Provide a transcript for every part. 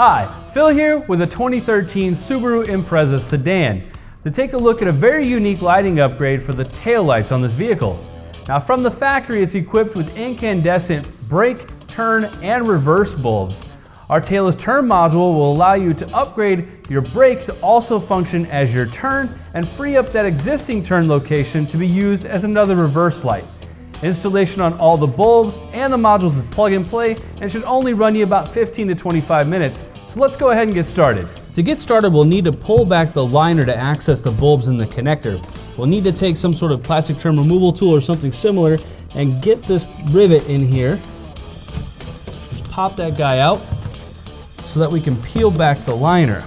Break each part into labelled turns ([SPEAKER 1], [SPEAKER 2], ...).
[SPEAKER 1] Hi, Phil here with a 2013 Subaru Impreza Sedan to take a look at a very unique lighting upgrade for the taillights on this vehicle. Now from the factory, it's equipped with incandescent brake, turn, and reverse bulbs. Our tailless turn module will allow you to upgrade your brake to also function as your turn and free up that existing turn location to be used as another reverse light. Installation on all the bulbs and the modules is plug and play and should only run you about 15 to 25 minutes. So let's go ahead and get started. To get started, we'll need to pull back the liner to access the bulbs in the connector. We'll need to take some sort of plastic trim removal tool or something similar and get this rivet in here. Just pop that guy out so that we can peel back the liner.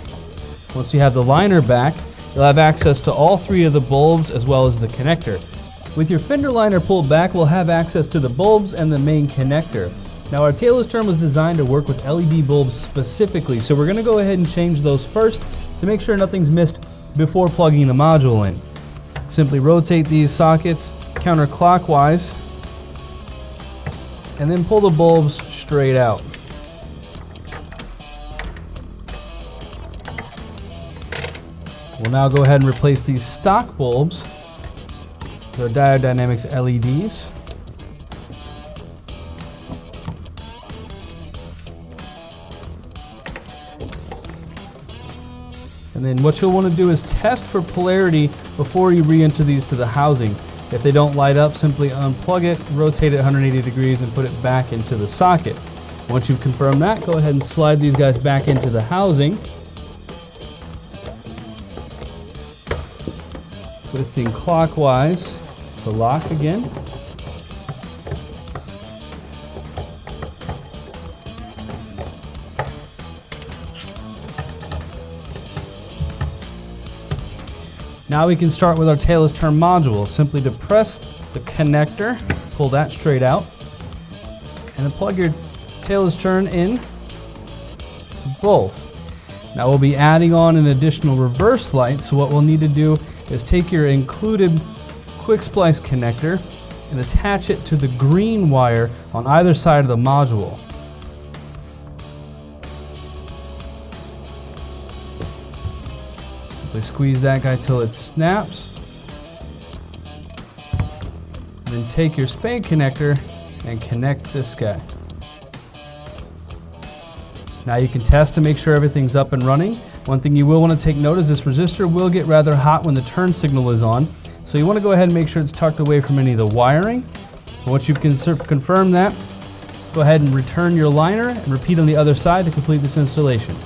[SPEAKER 1] Once you have the liner back, you'll have access to all three of the bulbs as well as the connector. With your fender liner pulled back, we'll have access to the bulbs and the main connector. Now our tailless turn was designed to work with LED bulbs specifically, so we're going to go ahead and change those first to make sure nothing's missed before plugging the module in. Simply rotate these sockets counterclockwise and then pull the bulbs straight out. We'll now go ahead and replace these stock bulbs with our Diode Dynamics LEDs. And then what you'll want to do is test for polarity before you re-enter these to the housing. If they don't light up, simply unplug it, rotate it 180 degrees, and put it back into the socket. Once you've confirmed that, go ahead and slide these guys back into the housing. Twisting clockwise to lock again. Now we can start with our tailless turn module. Simply depress the connector, pull that straight out, and then plug your tailless turn in to both. Now we'll be adding on an additional reverse light, so what we'll need to do is take your included quick splice connector and attach it to the green wire on either side of the module. Simply squeeze that guy till it snaps. And then take your spade connector and connect this guy. Now you can test to make sure everything's up and running. One thing you will want to take note is this resistor will get rather hot when the turn signal is on. So you want to go ahead and make sure it's tucked away from any of the wiring. And once you've confirmed that, go ahead and return your liner and repeat on the other side to complete this installation.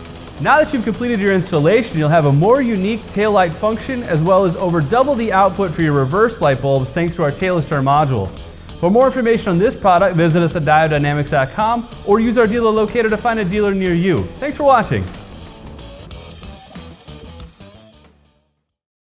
[SPEAKER 1] Now that you've completed your installation, you'll have a more unique taillight function as well as over double the output for your reverse light bulbs thanks to our tailless turn module. For more information on this product, visit us at diodedynamics.com or use our dealer locator to find a dealer near you. Thanks for watching.